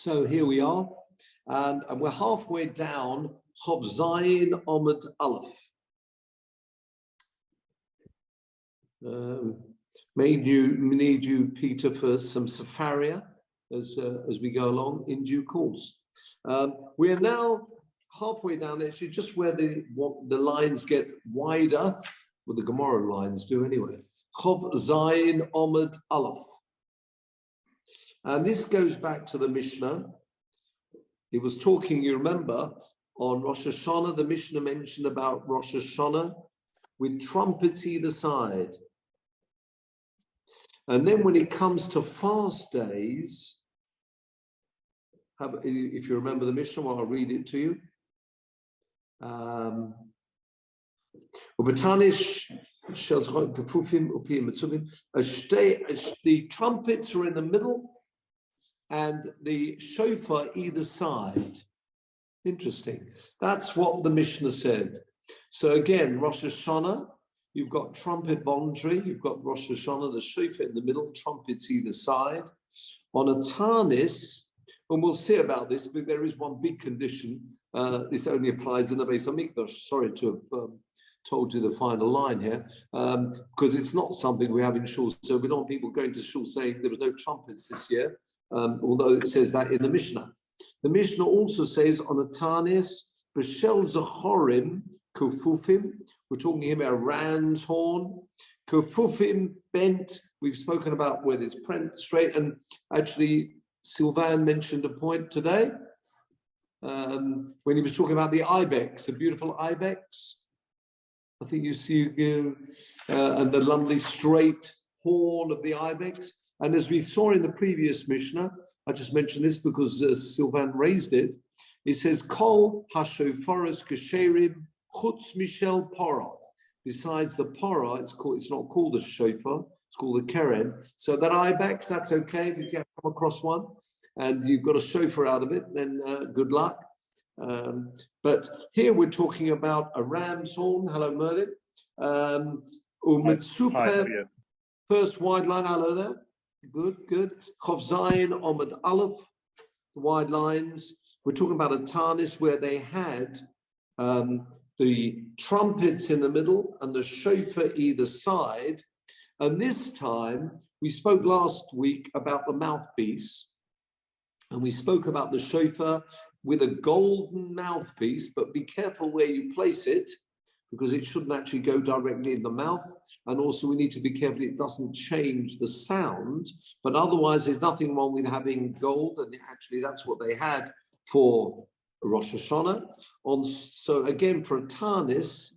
So here we are, and we're halfway down Chov Zayin Omid Aleph. May need you, Peter, for some Safaria as we go along in due course. We are now halfway down, actually, just where the lines get wider, well, the Gemara lines do anyway. Chov Zayin Omid Aleph. And this goes back to the Mishnah. He was talking, you remember, on Rosh Hashanah, the Mishnah mentioned about Rosh Hashanah with trumpets either side. And then when it comes to fast days, if you remember the Mishnah, well, I'll read it to you. The trumpets are in the middle and the shofar either side. Interesting. That's what the Mishnah said. So again, Rosh Hashanah, you've got trumpet voluntary, you've got Rosh Hashanah, the shofar in the middle, trumpets either side. On a Tanis, and we'll see about this, but there is one big condition. This only applies in the Beis HaMikdash. Sorry to have told you the final line here, because it's not something we have in shul. So we don't want people going to shul saying there was no trumpets this year, although it says that in the Mishnah. The Mishnah also says on a Tanis, B'shel Zachorim Kufufim. We're talking here about a ram's horn. Kufufim bent. We've spoken about whether it's straight. And actually, Sylvain mentioned a point today when he was talking about the ibex, the beautiful ibex. I think you see and the lovely straight horn of the ibex. And as we saw in the previous Mishnah, I just mentioned this because Sylvain raised it. It says, Kol hashofaros kasherim chutz mishel para. Besides the para, it's not called a shofar, it's called a keren. So that ibex, that's okay. If you can come across one and you've got a shofar out of it, then good luck. But here we're talking about a ram's horn. Hello, Merlin. First wide line. Hello there. Good. Chov Zayin Omid Aleph, the wide lines. We're talking about a Tanis where they had the trumpets in the middle and the shofar either side. And this time, we spoke last week about the mouthpiece. And we spoke about the shofar with a golden mouthpiece, but be careful where you place it, because it shouldn't actually go directly in the mouth. And also we need to be careful it doesn't change the sound. But otherwise, there's nothing wrong with having gold. And actually, that's what they had for Rosh Hashanah. So again, for a Tanis,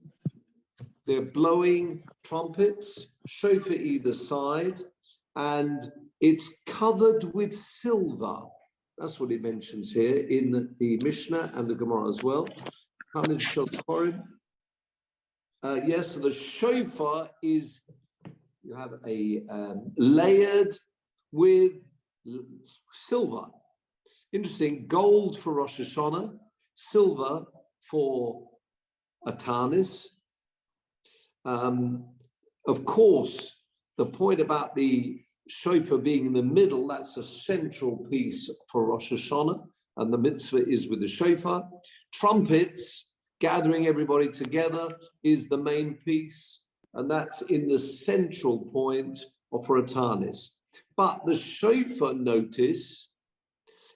they're blowing trumpets, shofar either side, and it's covered with silver. That's what he mentions here in the Mishnah and the Gemara as well. Yes, so the shofar is, you have a layered with silver. Interesting, gold for Rosh Hashanah, silver for a Tanis. Of course, the point about the shofar being in the middle, that's a central piece for Rosh Hashanah, and the mitzvah is with the shofar. Trumpets, gathering everybody together, is the main piece, and that's in the central point for a Tanis. But the shofar, notice,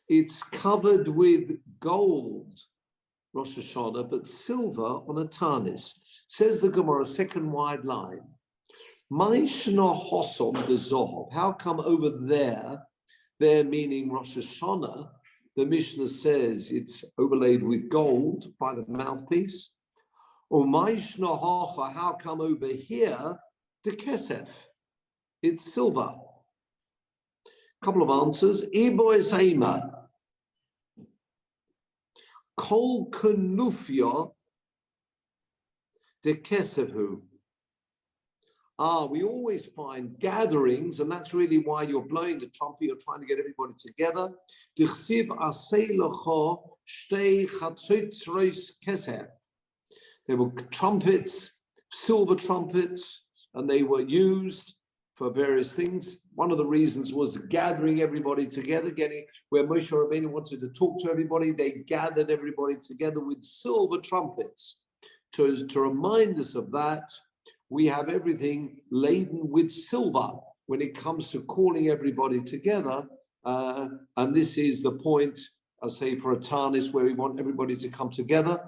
it's covered with gold, Rosh Hashanah, but silver on a Tanis. Says the Gemara, second wide line. Ma'ishna hosom the zohar. How come over there meaning Rosh Hashanah, the Mishnah says it's overlaid with gold by the mouthpiece? Or Ma'ishna hocha, how come over here the kesef? It's silver. Couple of answers. Ibo esaima. Kol kunufya de kesefu. We always find gatherings, and that's really why you're blowing the trumpet, you're trying to get everybody together. There were trumpets, silver trumpets, and they were used for various things. One of the reasons was gathering everybody together, where Moshe Rabbeinu wanted to talk to everybody. They gathered everybody together with silver trumpets. To remind us of that, we have everything laden with silver when it comes to calling everybody together. And this is the point, I say, for a Tanis, where we want everybody to come together.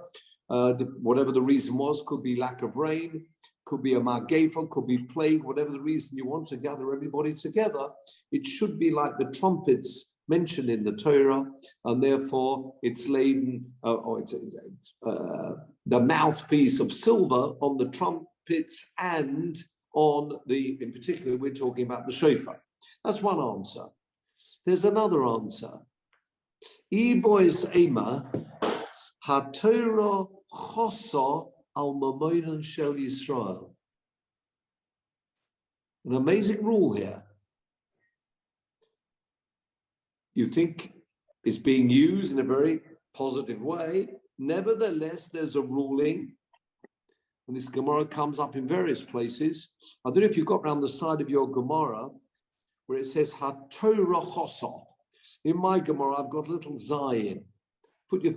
Whatever the reason was, could be lack of rain, could be a Magefa, could be plague, whatever the reason you want to gather everybody together, it should be like the trumpets mentioned in the Torah, and therefore it's laden, the mouthpiece of silver on the trumpets and on in particular, we're talking about the shofar. That's one answer. There's another answer. Ibois Ema, HaTorah Chosa al Mamonon Shel Yisrael. An amazing rule here. You think it's being used in a very positive way. Nevertheless, there's a ruling, and this Gemara comes up in various places. I don't know if you've got around the side of your Gemara where it says HaTorah Chosa. In my Gemara, I've got a little Zayin. Put your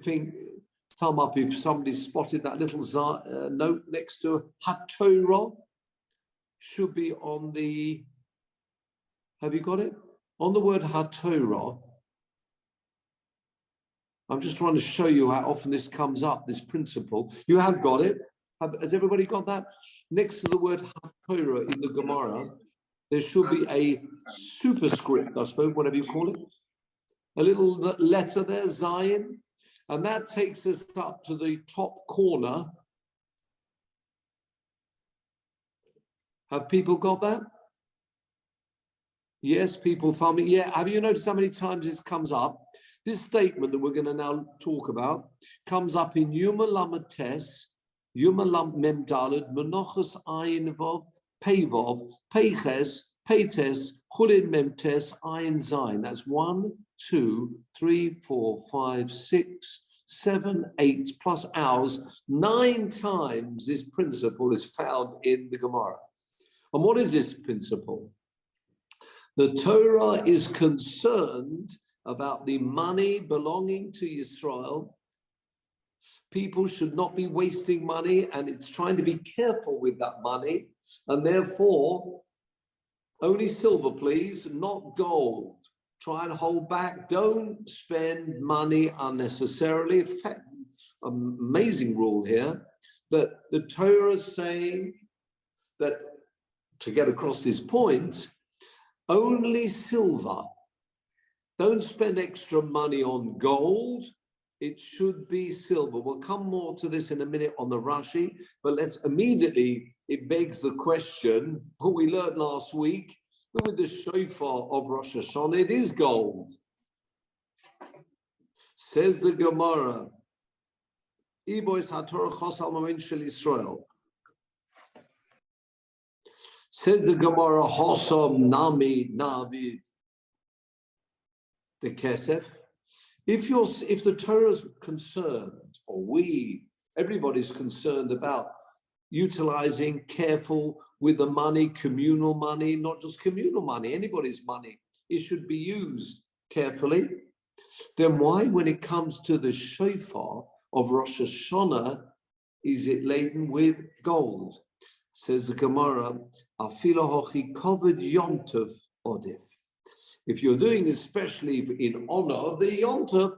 thumb up if somebody spotted that little note next to HaTorah. Should be on the, have you got it? On the word HaTorah. I'm just trying to show you how often this comes up, this principle. You have got it. Has everybody got that? Next to the word HaTorah in the Gemara, there should be a superscript, I suppose, whatever you call it. A little letter there, Zion. And that takes us up to the top corner. Have people got that? Yes, people thumbing. Yeah, have you noticed how many times this comes up? This statement that we're going to now talk about comes up in Yuma Lamates, Yuma Lam Mem Daled, Menochos Ayin Vov, Pevov, Peches, Petes, Chulin Memtes, Ayin Zayin. That's 1, 2, 3, 4, 5, 6, 7, 8 plus hours. 9 times this principle is found in the Gemara. And what is this principle? The Torah is concerned about the money belonging to Israel. People should not be wasting money, and it's trying to be careful with that money. And therefore, only silver, please, not gold. Try and hold back. Don't spend money unnecessarily. In fact, amazing rule here that the Torah is saying that to get across this point, only silver. Don't spend extra money on gold. It should be silver. We'll come more to this in a minute on the Rashi, but let's immediately, it begs the question, what we learned last week, with the shofar of Rosh Hashanah, it is gold. Says the Gemara, Ibois HaTorah Chos al Mamonon Shel Yisrael. Says the Gemara, Hosam Nami Navid. The Kesef. If the Torah is concerned, or everybody's concerned about utilizing, careful with the money, communal money, not just communal money, anybody's money, it should be used carefully. Then why, when it comes to the shofar of Rosh Hashanah, is it laden with gold? Says the Gemara, Afilo hochi covered Yom Tov odif. If you're doing this especially in honor of the Yom Tov,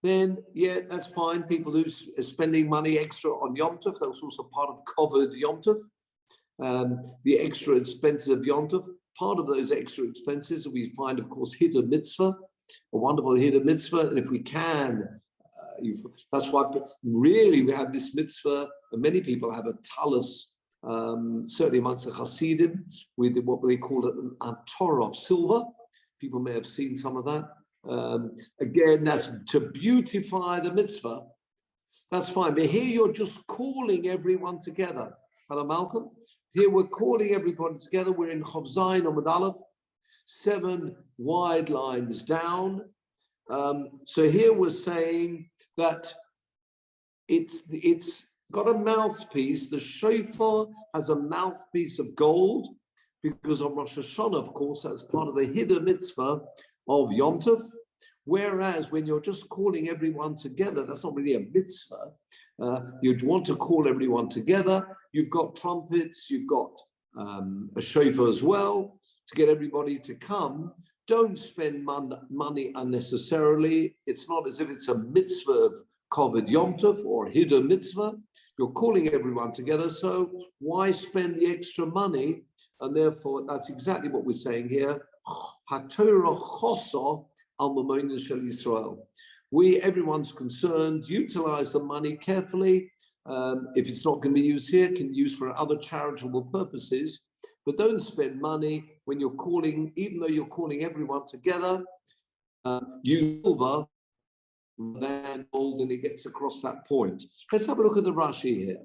then yeah, that's fine. People who are spending money extra on Yom Tov, that's also part of covered Yom Tov. The extra expenses of Yom Tov, part of those extra expenses we find, of course, hidden mitzvah, a wonderful hidden mitzvah, and if we can, that's why really we have this mitzvah, and many people have a talus, certainly amongst the Hasidim, with what they call it a Torah of silver. People may have seen some of that. Again, that's to beautify the mitzvah. That's fine. But here you're just calling everyone together. Hello, Malcolm. Here we're calling everybody together. We're in Chav Zayin Amud Aleph, 7 wide lines down. So here we're saying that it's got a mouthpiece. The shofar has a mouthpiece of gold, because on Rosh Hashanah, of course, that's part of the Hiddur mitzvah of Yom Tov. Whereas when you're just calling everyone together, that's not really a mitzvah. You want to call everyone together. You've got trumpets, you've got a shofar as well to get everybody to come. Don't spend money unnecessarily. It's not as if it's a mitzvah of Kovod Yom Tov or Hiddur mitzvah. You're calling everyone together, so why spend the extra money? And therefore, that's exactly what we're saying here. HaTorah chosa al mamonin shel Yisrael. Everyone's concerned, utilize the money carefully. If it's not going to be used here, can be used for other charitable purposes. But don't spend money when you're calling, even though you're calling everyone together, use silver than gold, and it gets across that point. Let's have a look at the Rashi here,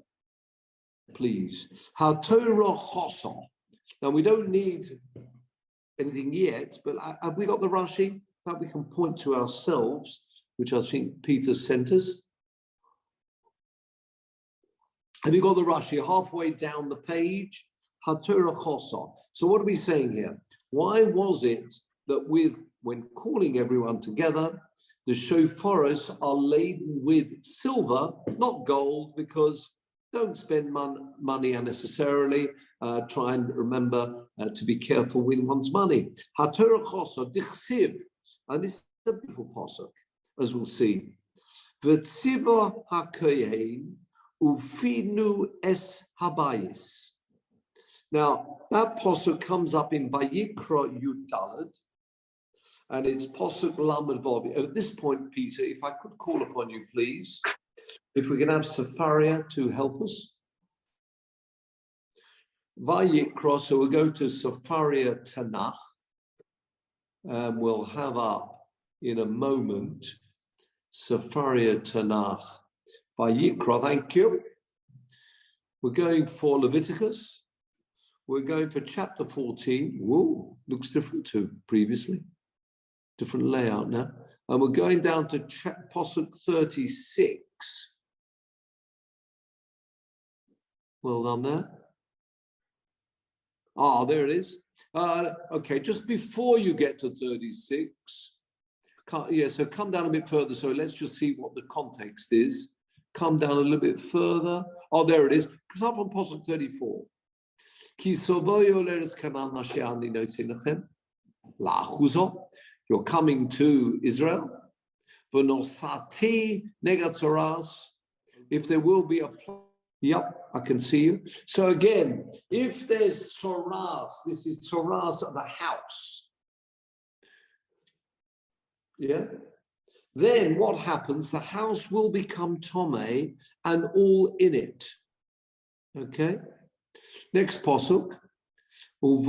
please. HaTorah chosa. Now, we don't need anything yet, but have we got the Rashi that we can point to ourselves, which I think Peter sent us? Have you got the Rashi halfway down the page? HaTorah chosa. So what are we saying here? Why was it that when calling everyone together, the shofaros are laden with silver, not gold, because don't spend money unnecessarily. Try and remember to be careful with one's money. HaTorah chosa dichsiv, and this is a beautiful pasuk, as we'll see. V'tziva hakohen ufinu es habayis. Now that pasuk comes up in Vayikra Yud Daled, and it's pasuk lamed vav. At this point, Peter, if I could call upon you, please, if we can have Safaria to help us. Vayikra, so we'll go to Safaria Tanakh, and we'll have up in a moment Safaria Tanakh. Vayikra, thank you. We're going for Leviticus. We're going for chapter 14. Whoa, looks different to previously. Different layout now. And we're going down to pasuk 36. Well done there. Ah, there it is. Okay, just before you get to 36. So come down a bit further. So let's just see what the context is. Come down a little bit further. Oh, there it is. Start from pasuk 34. You're coming to Israel. If there will be a plan. Yep, I can see you. So again, if there's Toras, this is Toras of a house. Yeah. Then what happens? The house will become Tomei and all in it. Okay. Next pasuk. We've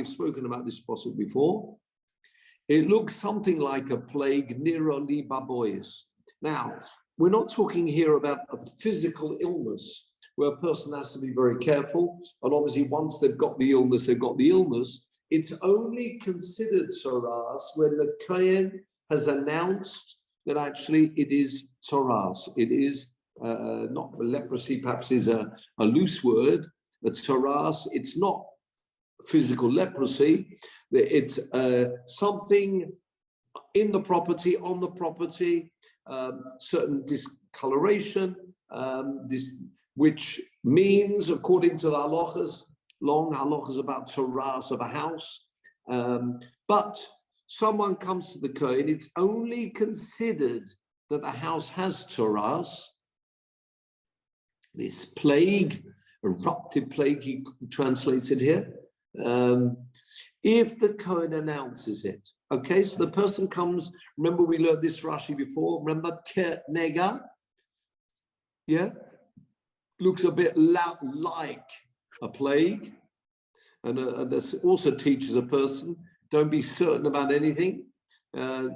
spoken about this pasuk before. It looks something like a plague, nira li baboyis. Now, we're not talking here about a physical illness where a person has to be very careful. And obviously, once they've got the illness, they've got the illness. It's only considered Toras when the Kohen has announced that actually it is Toras. It is not leprosy, perhaps is a loose word, but Toras, it's not physical leprosy. It's something in the property, on the property, certain discoloration, which means, according to the halachas, long halachas about Toras of a house, but someone comes to the Kohen, it's only considered that the house has Toras. This plague, eruptive plague, he translates it here. If the Kohen announces it, okay, so the person comes, remember we learned this Rashi before, remember nega, yeah, looks a bit like a plague, and this also teaches a person, don't be certain about anything,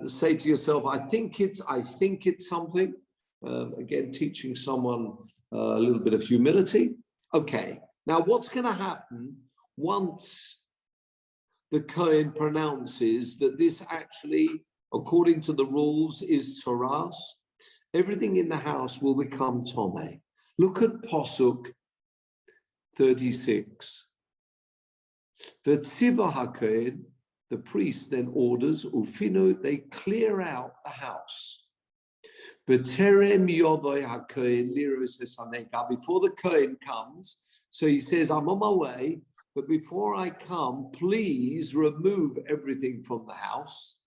say to yourself, I think it's something, again, teaching someone a little bit of humility. Okay, now what's going to happen once the Kohen pronounces that this actually, according to the rules, is Toras? Everything in the house will become Tomei. Look at Posuk 36. The Tziva HaKohen, the priest, then orders, Ufinu, they clear out the house. B'terem Yoboy HaKohen Liros Esaneka, before the Kohen comes, so he says, I'm on my way, but before I come, please remove everything from the house.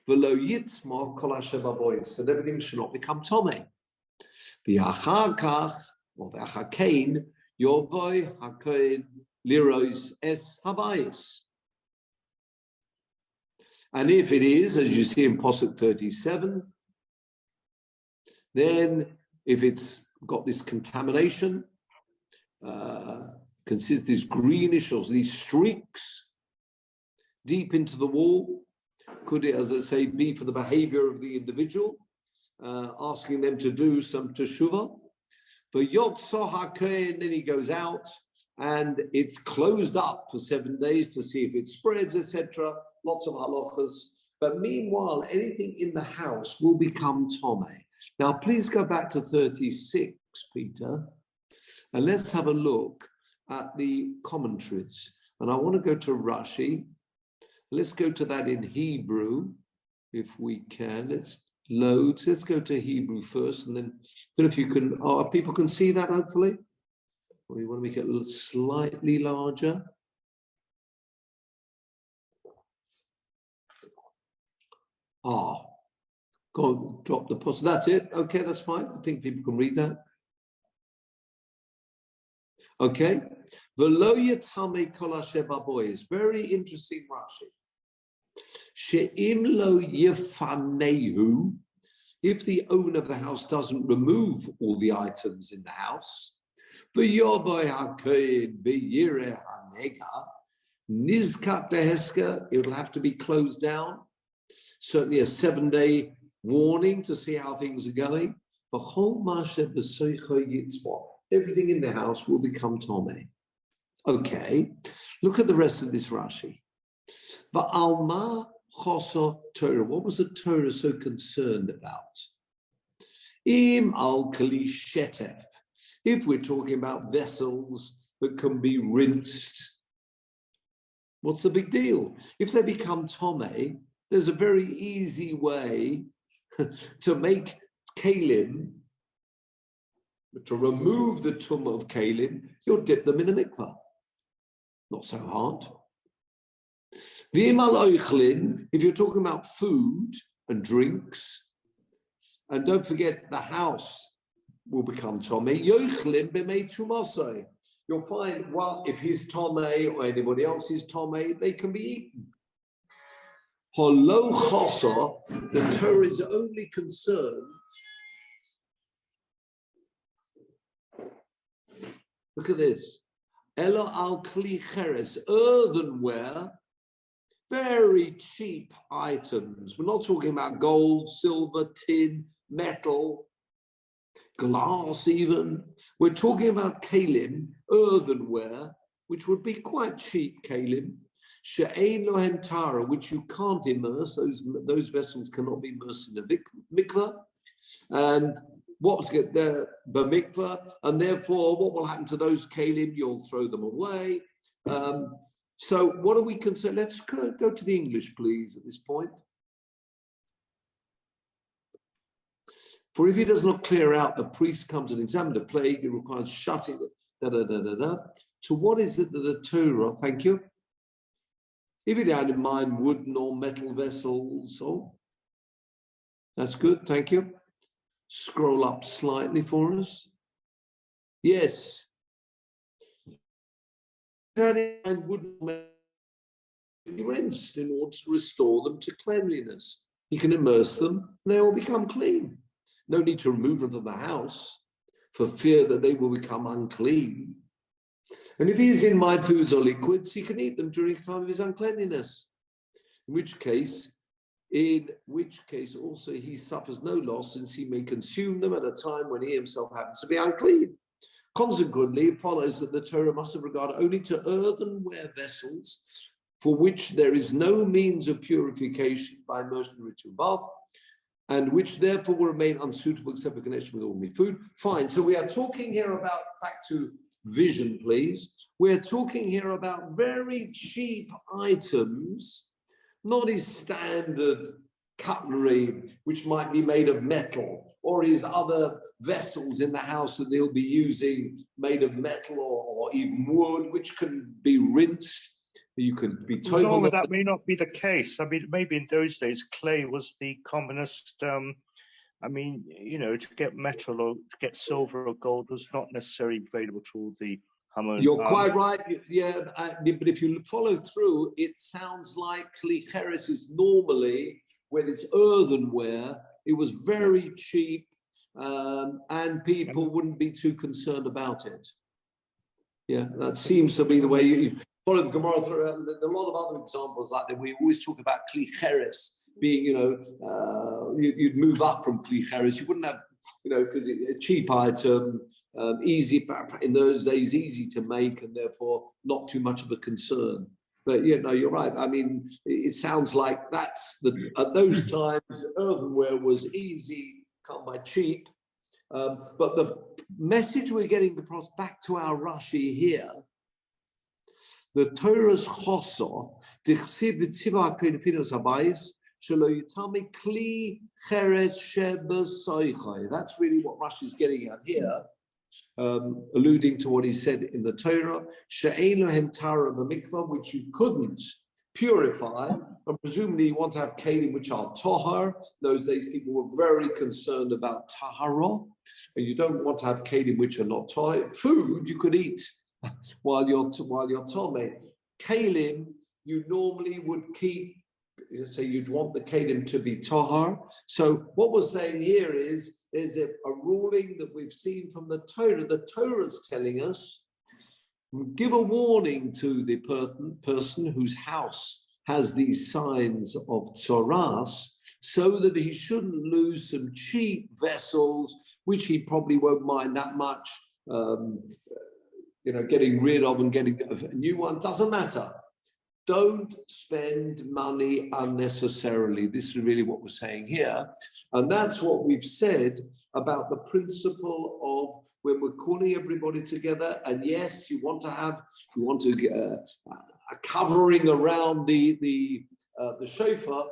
V'lo yitzmo kol hashem babois, and everything should not become Tomei. V'achar kach, or v'achakein, Yoboy HaKohen Liros Es Habayis. And if it is, as you see in Posuk 37, then if it's got this contamination, consider these greenish or these streaks deep into the wall, could it, as I say, be for the behavior of the individual, asking them to do some teshuvah? But Yotzo HaKohen, then he goes out, and it's closed up for 7 days to see if it spreads, etc. Lots of halachas. But meanwhile, anything in the house will become tomei. Now, please go back to 36, Peter, and let's have a look at the commentaries. And I want to go to Rashi. Let's go to that in Hebrew, if we can. Let's load. Let's go to Hebrew first, and then, I don't know if you can, people can see that, hopefully. Or you want to make it a little slightly larger. Go on, drop the post. That's it. Okay, that's fine. I think people can read that. Okay. V'lo yetame kol hashem babois. Very interesting Rashi. She'im lo yefanehu. If the owner of the house doesn't remove all the items in the house, v'yoboy hakohen v'yireh hanega nizkat beheska, it'll have to be closed down. Certainly a 7-day warning to see how things are going. Everything in the house will become tomei. Okay, look at the rest of this Rashi. Va'alma choso Torah. What was the Torah so concerned about? Im al kli shetef. If we're talking about vessels that can be rinsed, what's the big deal? If they become tomei, there's a very easy way to make kalim, to remove the tumah of kalim. You'll dip them in a mikvah. Not so hard. If you're talking about food and drinks, and don't forget the house will become tomei. You'll find, well, if he's tomei or anybody else is tomei, they can be eaten. Holo chosa, the Torah is only concerned. Look at this. Elo al kli cheres, earthenware, very cheap items. We're not talking about gold, silver, tin, metal, glass even. We're talking about kalim, earthenware, which would be quite cheap kalim. She'ein lohem tara, which you can't immerse. Those vessels cannot be immersed in the mikveh. And what's get there, the mikveh, and therefore, what will happen to those kalim? You'll throw them away. So, what are we concerned? Let's go to the English, please, at this point. For if he does not clear out, the priest comes and examines the plague. It requires shutting. So, what is it that the Torah? Thank you. If it had in mind wooden or metal vessels, that's good, thank you. Scroll up slightly for us. Yes. If it had in mind wooden or metal, be rinsed in order to restore them to cleanliness. You can immerse them, and they will become clean. No need to remove them from the house for fear that they will become unclean. And if he's in mind foods or liquids, he can eat them during the time of his uncleanliness. In which case also he suffers no loss, since he may consume them at a time when he himself happens to be unclean. Consequently, it follows that the Torah must have regard only to earthenware vessels for which there is no means of purification by immersion in ritual bath, and which therefore will remain unsuitable except for connection with ordinary food. Fine. So we are talking here about, back to vision, please. We're talking here about very cheap items, not his standard cutlery, which might be made of metal, or his other vessels in the house that they'll be using made of metal or even wood, which can be rinsed. You could be told that may not be the case. I mean, maybe in those days, clay was the commonest. I mean, to get metal or to get silver or gold was not necessarily available to all the Hamon. You're quite right. Yeah, but if you follow through, it sounds like kli cheres is normally, when it's earthenware, it was very cheap, and people wouldn't be too concerned about it. Yeah, that seems to be the way you follow the Gemara through. There are a lot of other examples like that. We always talk about kli cheres being, you'd move up from kli cheres. You wouldn't have, because a cheap item, easy in those days, easy to make, and therefore not too much of a concern. But you're right. I mean, it sounds like that's at those times, earthenware was easy, come by cheap. But the message we're getting across back to our Rashi here, the Torah's chosor, that's really what Rashi's getting at here. Alluding to what he said in the Torah, which you couldn't purify, and presumably you want to have kelim which are tahar. Those days people were very concerned about tahara, and you don't want to have kelim which are not tahar. Food you could eat while you're tomei. Kelim you normally would keep. So you'd want the kelim to be tahar. So what we're saying here is there's a ruling that we've seen from the Torah. The Torah is telling us, give a warning to the person whose house has these signs of tzoras, so that he shouldn't lose some cheap vessels, which he probably won't mind that much, getting rid of and getting a new one. Doesn't matter. Don't spend money unnecessarily. This is really what we're saying here. And that's what we've said about the principle of when we're calling everybody together. And yes, you want to get a covering around the shofar.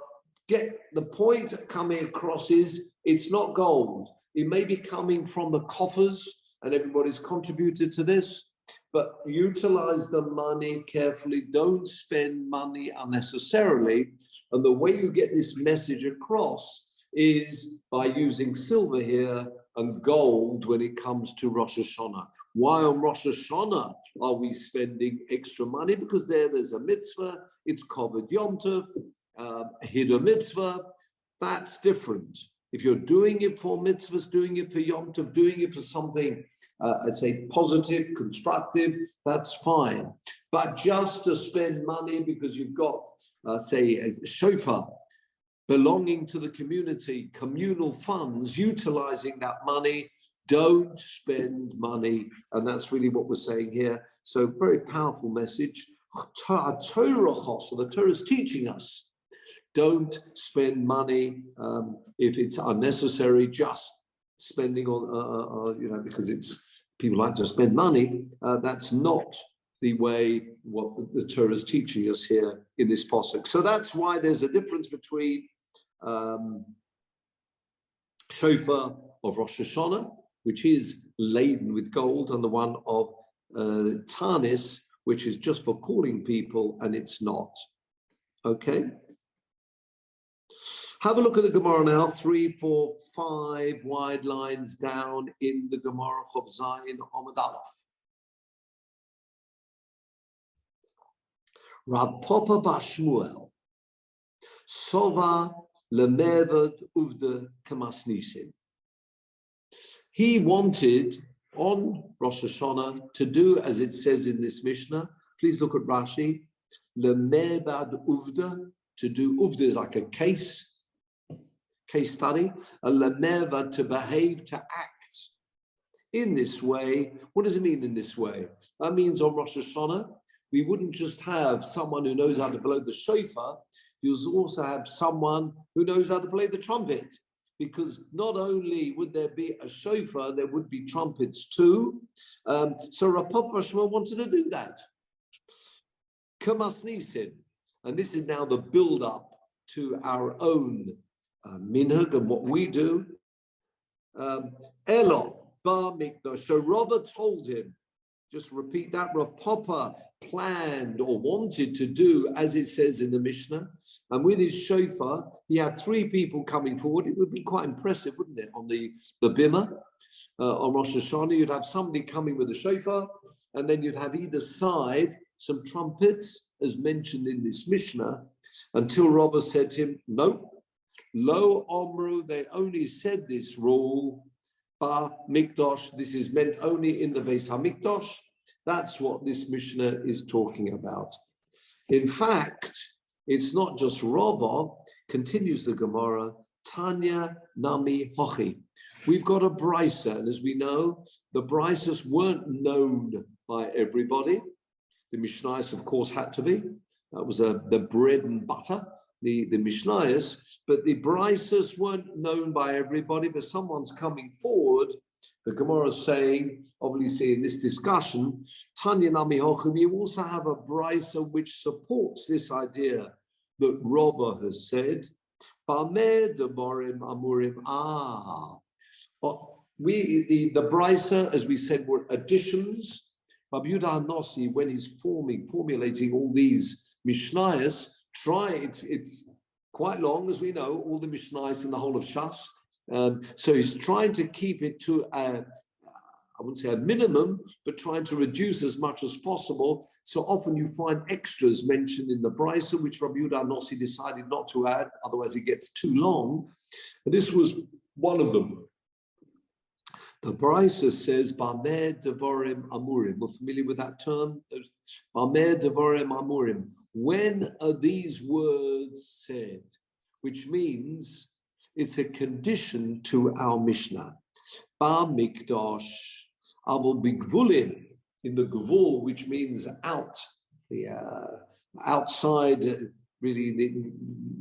Get the point coming across is it's not gold. It may be coming from the coffers, and everybody's contributed to this. But utilize the money carefully. Don't spend money unnecessarily. And the way you get this message across is by using silver here and gold when it comes to Rosh Hashanah. Why on Rosh Hashanah are we spending extra money? Because there's a mitzvah. It's covered Yom Tov, hid a mitzvah. That's different. If you're doing it for mitzvahs, doing it for Yom Tov, doing it for something, I'd say positive, constructive, that's fine. But just to spend money because you've got, say, a shofar belonging to the community, communal funds, utilizing that money, don't spend money. And that's really what we're saying here. So very powerful message. Torah, so the Torah is teaching us, don't spend money if it's unnecessary, just spending on, because it's people like to spend money. That's not the way what the Torah is teaching us here in this pasuk. So that's why there's a difference between shofar of Rosh Hashanah, which is laden with gold, and the one of Tanis, which is just for calling people, and it's not. Okay? Have a look at the Gemara now, 3, 4, 5 wide lines down in the Gemara of Zayin Amud Aleph. Rav Papa bar Shmuel, Sova lemevad uvda kamasnisim. He wanted on Rosh Hashanah to do as it says in this Mishnah. Please look at Rashi. Lemevad uvda, to do uvda is like a case study, a lameva, to behave, to act in this way. What does it mean in this way? That means on Rosh Hashanah, we wouldn't just have someone who knows how to blow the shofar, you'll also have someone who knows how to play the trumpet. because not only would there be a shofar, there would be trumpets too. So Rav Papa Shmuel wanted to do that. Kamas Nisin. And this is now the build-up to our own minhag and what we do. Elo, Bar Mikdash. So Robert told him, just repeat that, Rav Papa planned or wanted to do as it says in the Mishnah. And with his shofar, he had 3 people coming forward. It would be quite impressive, wouldn't it, on the bimah on Rosh Hashanah. You'd have somebody coming with a shofar, and then you'd have either side some trumpets, as mentioned in this Mishnah, until Robert said to him, no, Lo Omru, they only said this rule, Ba Mikdosh, this is meant only in the Beis HaMikdosh. That's what this Mishnah is talking about. In fact, it's not just Rava, continues the Gemara, Tanya Nami Hochi. We've got a brisa, and as we know, the brisas weren't known by everybody. The Mishnayos, of course, had to be. That was the bread and butter, the Mishnayos, but the brisas weren't known by everybody, but someone's coming forward. The Gemara is saying, obviously in this discussion, Tanya Nami Hochim, you also have a brisa which supports this idea that Robba has said, Bamer Devarim Amurim. The brisa, as we said, were additions. Rabbi Yehuda HaNasi, when he's formulating all these Mishnayos, it's quite long, as we know, all the Mishnayos in the whole of Shas. So he's trying to keep it to I wouldn't say a minimum, but trying to reduce as much as possible. So often you find extras mentioned in the brisa, which Rabbi Yehuda HaNasi decided not to add, otherwise it gets too long. And this was one of them. The brisa says, Bamer Devarim Amurim. We're familiar with that term? Bamer Devarim Amurim. When are these words said? Which means it's a condition to our Mishnah. Ba Mikdash, Avol Bigvulim, in the Gvul, which means out, the outside, really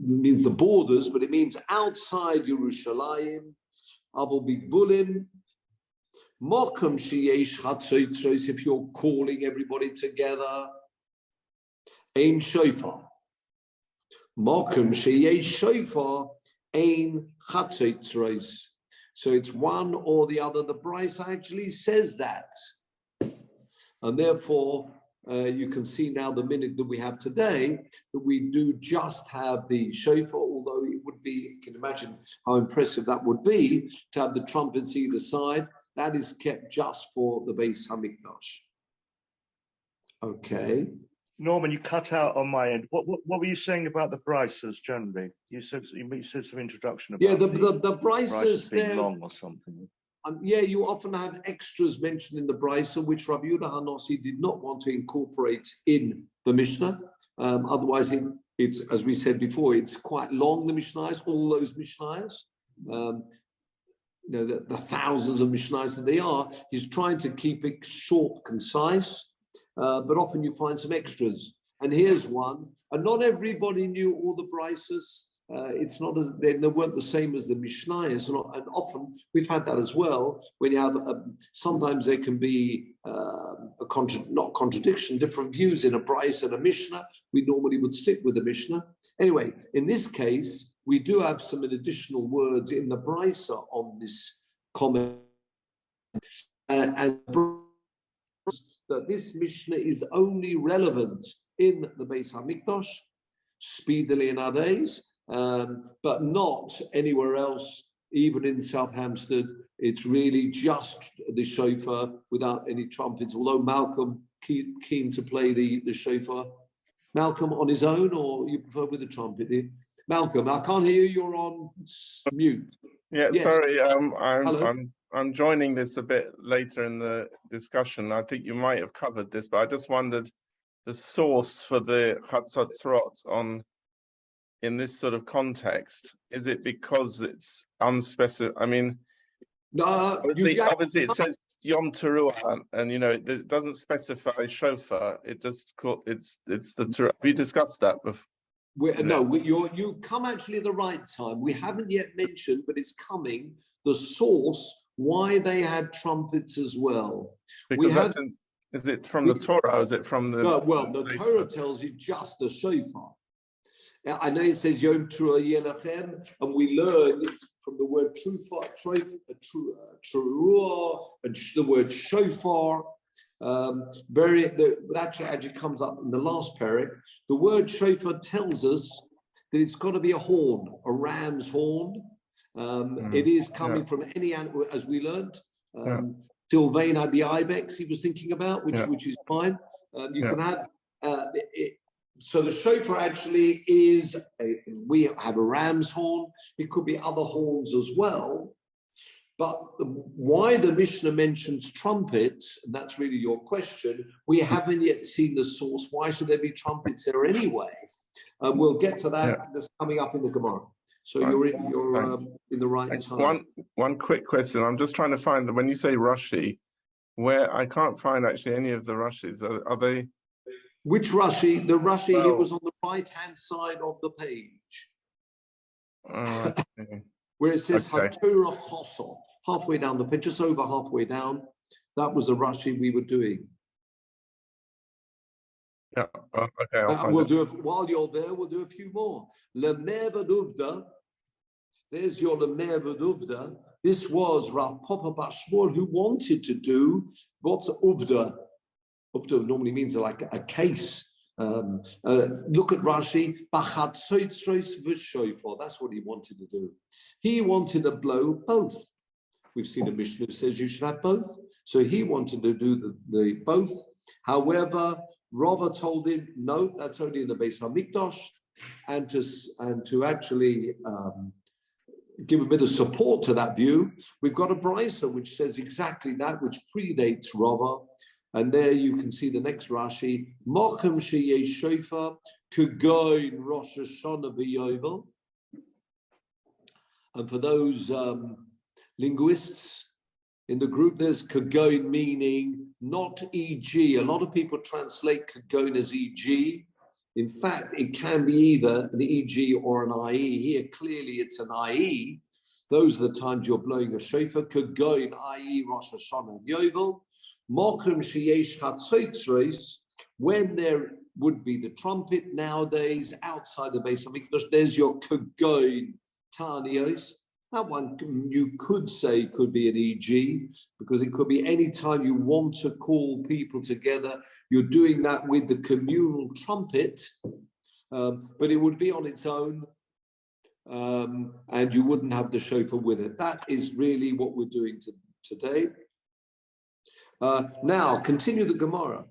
means the borders, but it means outside Yerushalayim. Avol Bigvulim, Mokum Sheyesh Chatzotros, if you're calling everybody together, Ein Shofar. Mokum Sheyesh Shofar, Ein Chatzotros. So it's one or the other. The brisa actually says that. And therefore, you can see now the minute that we have today, that we do just have the shofar, although it would be, you can imagine how impressive that would be to have the trumpets either side. That is kept just for the Beis HaMikdash. Okay. Norman, you cut out on my end. What were you saying about the brisas generally? You said some introduction about the brisas being long or something. You often have extras mentioned in the brisa, which Rabbi Yehuda HaNasi did not want to incorporate in the Mishnah. Otherwise, it's, as we said before, it's quite long, the Mishnahs, all those Mishnahs. The thousands of Mishnahs that they are, he's trying to keep it short, concise. But often you find some extras. And here's one. And not everybody knew all the brisas. It's not as they weren't the same as the Mishnayos. And often we've had that as well. When you have sometimes there can be not contradiction, different views in a brisa and a Mishnah. We normally would stick with the Mishnah. Anyway, in this case, we do have some additional words in the brisa on this comment. And that this Mishnah is only relevant in the Beis HaMikdash, speedily in our days, but not anywhere else, even in South Hampstead. It's really just the shofar without any trumpets, although Malcolm keen to play the shofar. Malcolm on his own, or you prefer with the trumpet? Malcolm, I can't hear you, you're on mute. Yeah, yes. Sorry, Hello? I'm joining this a bit later in the discussion. I think you might have covered this, but I just wondered the source for the Chatzotzrot in this sort of context. Is it because it's unspecified? I mean, no, obviously it says Yom Teruah, and it doesn't specify shofar. It just it's the Teruah. Have you discussed that before? You come actually at the right time. We haven't yet mentioned, but it's coming, the source, why they had trumpets as well. Because is it from the Torah or is it from the... No, well, the Torah tells you just the shofar. I know it says Yom Trua Yelachem, and we learn it's from the word trua, and the word shofar. That actually comes up in the last parak. The word shofar tells us that it's got to be a horn, a ram's horn. It is coming from any animal, as we learned. Sylvain had the ibex he was thinking about, which is fine. You can have it. So the shofar actually is, we have a ram's horn. It could be other horns as well. But why the Mishnah mentions trumpets, and that's really your question, we haven't yet seen the source. Why should there be trumpets there anyway? We'll get to that. That's coming up in the Gemara. So you're in the right time. One quick question. I'm just trying to find, when you say Rashi, where I can't find actually any of the Rashis. Are they? Which Rashi? The Rashi it was on the right-hand side of the page. Where it says HaTorah Chosot, halfway down the page, just over halfway down. That was the Rashi we were doing. Yeah, okay. We'll do while you're there, we'll do a few more. Lemer V'Duvda. There's your Lemer V'Duvda. This was Rav Papa Bashmor who wanted to do what's Uvda. Uvda normally means like a case. Look at Rashi. That's what he wanted to do. He wanted to blow both. We've seen a Mishnah who says you should have both. So he wanted to do the both. However, Rava told him, no, that's only in the Beis HaMikdash, and to actually give a bit of support to that view, we've got a brisa which says exactly that, which predates Rava. And there you can see the next Rashi, Mokem sheyesh shofar kugoin Rosh Hashanah v'yovel. And for those linguists in the group, there's kugoin meaning not e.g. A lot of people translate kugoin as e.g. In fact, it can be either an e.g. or an i.e. Here, clearly it's an i.e. Those are the times you're blowing a shofar, kugoin, i.e. Rosh Hashanah and Yovel. Mokum sheyesh chatzotzros, when there would be the trumpet nowadays outside the Beis HaMikdash, there's your kugoin tanios. That one you could say could be an e.g. because it could be any time you want to call people together. You're doing that with the communal trumpet, but it would be on its own, and you wouldn't have the shofar with it. That is really what we're doing today. Now, continue the Gemara.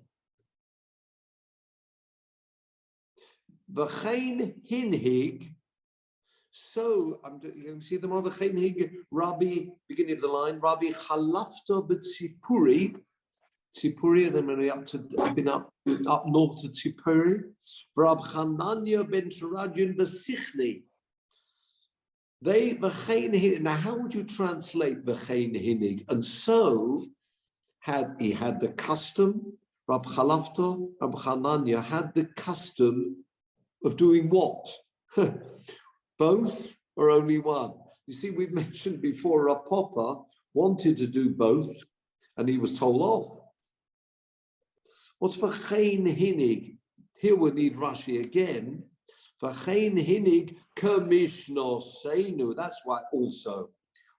V'chein hinhig. So, you see the more v'chein hinhig, Rabbi, beginning of the line, Rabbi Chalafta b'tzipuri. Tzipuri, and then we've been up north to Tzipuri. Rab Chananya ben Sharajan b'sichni. They v'chein hinhig. Now, how would you translate v'chein hinhig? And so, he had the custom, Rab Chalafta, Rab Chananya had the custom of doing what? Both or only one? You see, we've mentioned before, Rab Papa wanted to do both, and he was told off. What's v'chein hinhig? Here we need Rashi again. V'chein hinhig k'mishno seinu. That's why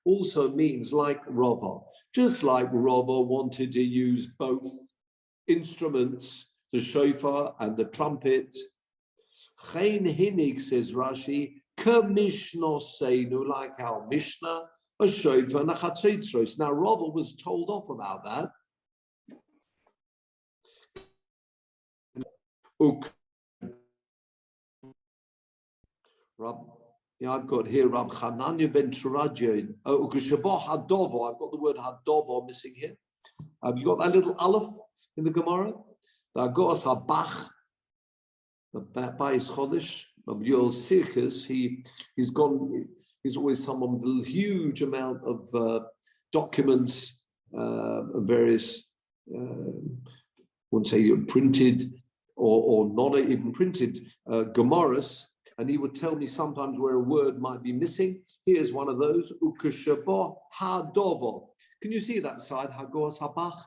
also means like Rava. Just like Rava wanted to use both instruments, the shofar and the trumpet. Chein hinig, says Rashi, k'mishno seinu, like our Mishnah, a shofar and a chatzotzros. Now Rava was told off about that. I've got here Rab Chananya ben Turadian. Hadovo. I've got the word Hadovo missing here. Have you got that little aleph in the Gemara? The Agos Habach, the Bais Chodesh, of Yoel Sirkis. He's always someone with a huge amount of documents, various, wouldn't say printed or not even printed, Gemaras. and he would tell me sometimes where a word might be missing. Here's one of those, ukeshabo hadovo. Can you see that side, hagoas habach,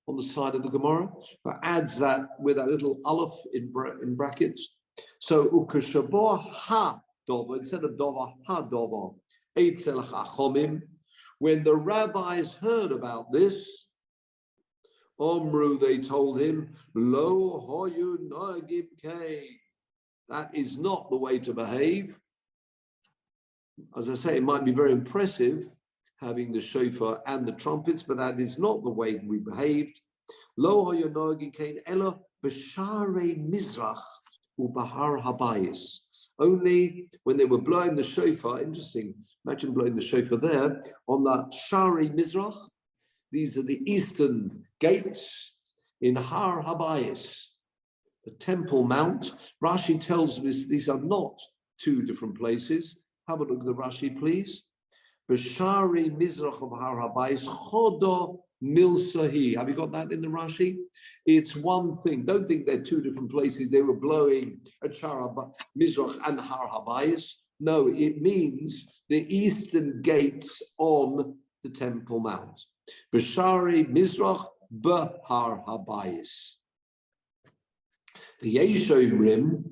on the side of the Gemara? But adds that with a little aleph in brackets. So ukeshabo hadovo, instead of dova hadovo, eitzel chachomim. When the rabbis heard about this, Omru, they told him, Lo hoyu nagib kei. That is not the way to behave. As I say, it might be very impressive having the shofar and the trumpets, but that is not the way we behaved. Lo hoyu nagib kei elo b'sharei mizrach ubahar habayis. Only when they were blowing the shofar, interesting, imagine blowing the shofar there, on that Sharei Mizrach. These are the eastern gates in Har Habayis, the Temple Mount. Rashi tells us these are not two different places. Have a look at the Rashi, please. B'Sharei Mizrach of Har Habayis, Chodo Milsahi. Have you got that in the Rashi? It's one thing. Don't think they're two different places. They were blowing at Shara Mizrach and Har Habayis. No, it means the eastern gates on the Temple Mount. B'Sharei Mizrach b'Har Habayis. The Yeshomrim,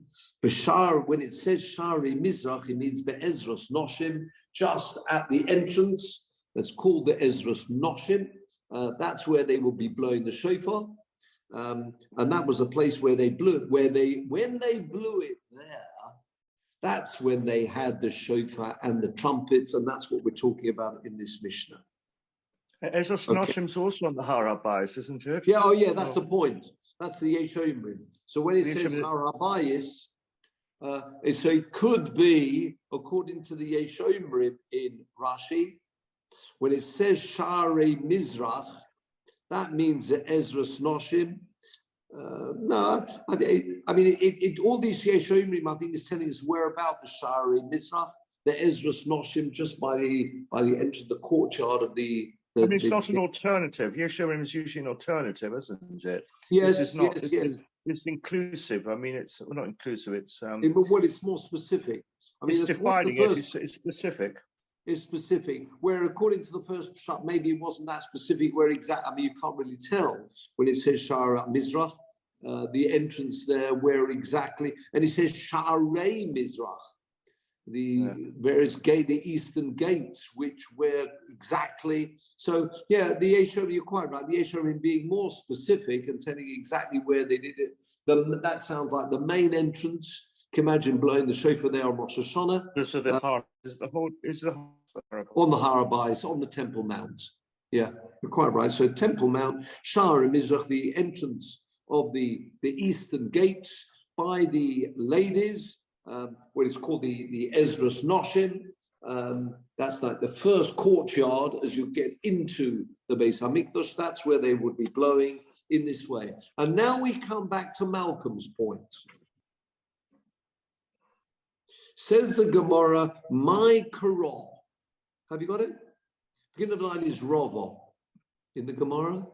B'Shar, when it says Sharei Mizrach, it means Be'ezros Noshim, just at the entrance. That's called the Ezros Noshim. That's where they will be blowing the shofar, and that was the place where they blew it. When they blew it there, that's when they had the shofar and the trumpets, and that's what we're talking about in this Mishnah. Ezros Noshim's also on the Har Habayis, isn't it? Yeah, oh yeah, that's the point. That's the Yeshomrim. So when it says Har Habayis, so it could be, according to the Yeshomrim in Rashi, when it says Sharei Mizrach, that means the Ezros Noshim. No, I mean, all these Yeshomrim, I think, is telling us where about the Sharei Mizrach, the Ezros Noshim, just by the entrance of the courtyard of the. I mean, it's not an alternative. Yeshomrim is usually an alternative, isn't it? Yes, this is not, yes. It's inclusive. I mean, it's not inclusive. It's but it's more specific. I mean, it's defining it. It's specific. Is specific, where according to the first shot, maybe it wasn't that specific, where exactly, I mean, you can't really tell when it says Shara Mizrach, the entrance there, where exactly, and it says Sharei Mizrach, the various the eastern gates, which were exactly, so yeah, the Yeshomrim, you're quite right, the Yeshomrim being more specific and telling exactly where they did it, that sounds like the main entrance. Can you imagine blowing the shofar there on Rosh Hashanah? So the Har is on the Har Habayis, on the Temple Mount. Yeah, you're quite right. So Temple Mount, Shara Mizrach, the entrance of the eastern gates by the ladies, what is called the Ezros Noshim. That's like the first courtyard as you get into the Beis Hamikdash. That's where they would be blowing in this way. And now we come back to Malcolm's point. Says the Gemara, my Korah. Have you got it? Beginning of the line is Rava in the Gemara.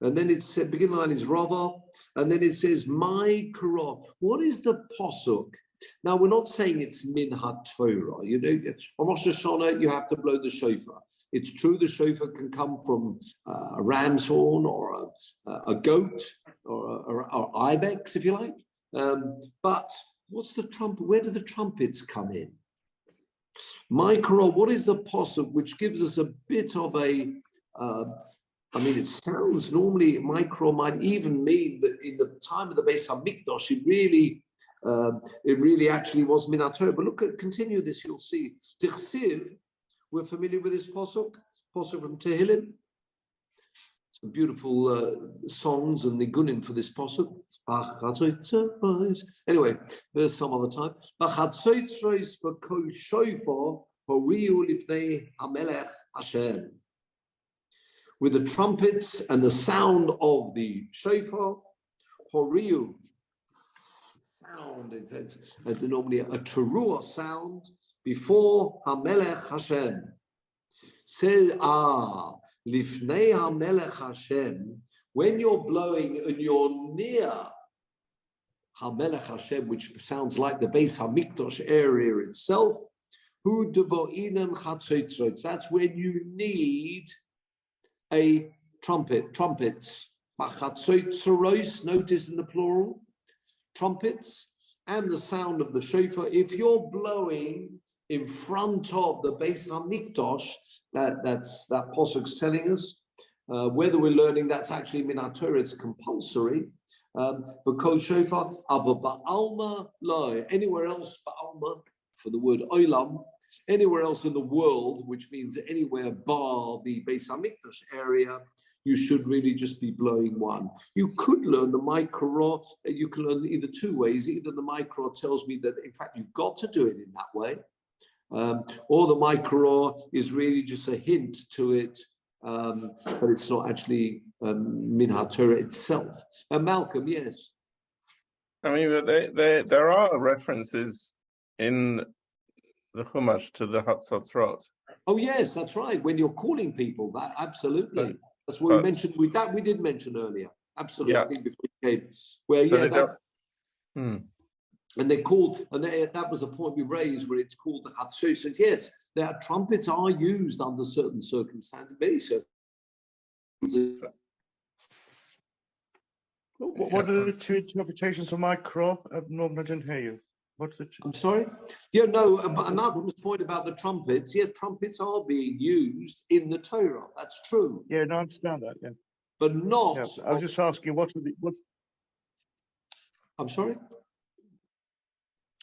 And then it said, beginning of the line is Rava. And then it says, my Korah. What is the posuk? Now, we're not saying it's min ha-Torah. You know, on Rosh Hashanah, you have to blow the shofar. It's true the shofar can come from a ram's horn or a goat or ibex, if you like. But what's the trumpet? Where do the trumpets come in? My Korah, what is the posuk which gives us a bit of a, I mean, it sounds normally, my Korah might even mean that in the time of the Beis HaMikdash, it really actually was min ha-Torah. But look at, continue this, you'll see. Tichsiv, we're familiar with this posuk from Tehillim. Some beautiful songs and nigunim for this posuk. Anyway, there's some other time. With the trumpets and the sound of the shofar, horiu, sound, it's normally a teruah sound before Hamelech Hashem. Says, lifnei Hamelech Hashem, when you're blowing and you're near HaMelech Hashem, which sounds like the Beis HaMikdash area itself. That's when you need a trumpets. Notice in the plural, trumpets, and the sound of the shofar. If you're blowing in front of the Beis HaMikdash, that's Posuk's telling us. Whether we're learning that's actually min HaTorah, it's compulsory. Because shofar, ava ba'alma lo, anywhere else ba'alma, for the word olam, anywhere else in the world, which means anywhere bar the Beis HaMikdash area, you should really just be blowing one. You could learn the Mikra, you can learn either two ways. Either the Mikra tells me that, in fact, you've got to do it in that way, or the Mikra is really just a hint to it, but it's not actually min HaTorah itself. Malcolm, yes. I mean, there are references in the Chumash to the Hatzotzrot. Oh yes, that's right. When you're calling people, that absolutely. That's what we mentioned. We did mention earlier. Absolutely, yeah. I think before you came, where so and they called, and that was a point we raised where it's called the Hatzos. Yes, their trumpets are used under certain circumstances. Very certain. What are the two interpretations of Mikra? Norman, I didn't hear you. What's the? I'm sorry. Yeah, no. But Malcolm's point about the trumpets. Yes, trumpets are being used in the Torah. That's true. Yeah, no, I understand that. Yeah, but not. Yeah, I was just asking, what? I'm sorry.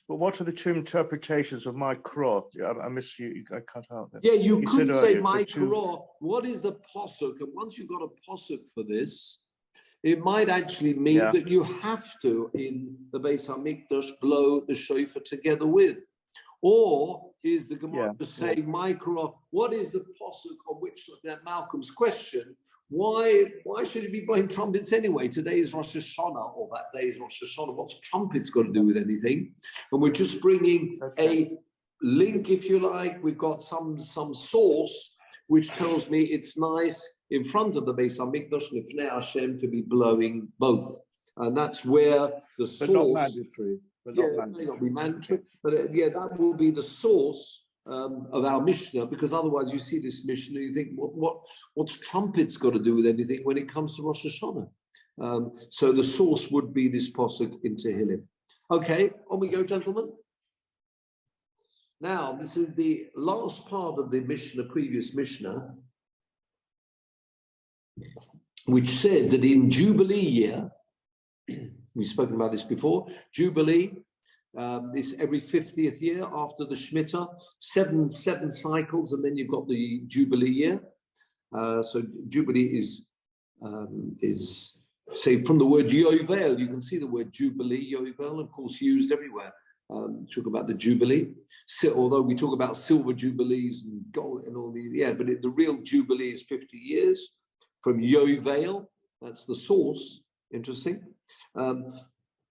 But what are the two interpretations of Mikra? I missed you. I cut out there. Yeah, you could say Mikra. What is the posuk? And once you've got a posuk for this, it might actually mean that you have to, in the Beis HaMikdash, blow the shofar together with. Or is the Gemara saying, Mikra, what is the posuk on which, that Malcolm's question, why should you be blowing trumpets anyway? Today is Rosh Hashanah, or that day is Rosh Hashanah. What's trumpets got to do with anything? And we're just bringing a link, if you like. We've got some source which tells me it's nice in front of the Beis HaMikdash and Lifnei Hashem to be blowing both. And that's where the source... But not mandatory. It may not be mandatory, but that will be the source of our Mishnah, because otherwise you see this Mishnah, you think, what's trumpets got to do with anything when it comes to Rosh Hashanah? So the source would be this posuk in Tehillim. Okay, on we go, gentlemen. Now, this is the last part of the Mishnah, previous Mishnah, which says that in Jubilee year, we've spoken about this before, Jubilee, this every 50th year after the Shemitah, seven cycles, and then you've got the Jubilee year. So Jubilee is say from the word Yovel, you can see the word Jubilee, Yovel, of course, used everywhere. Talk about the Jubilee, although we talk about silver Jubilees and gold and all these, but the real Jubilee is 50 years from Yovel. That's the source. Interesting.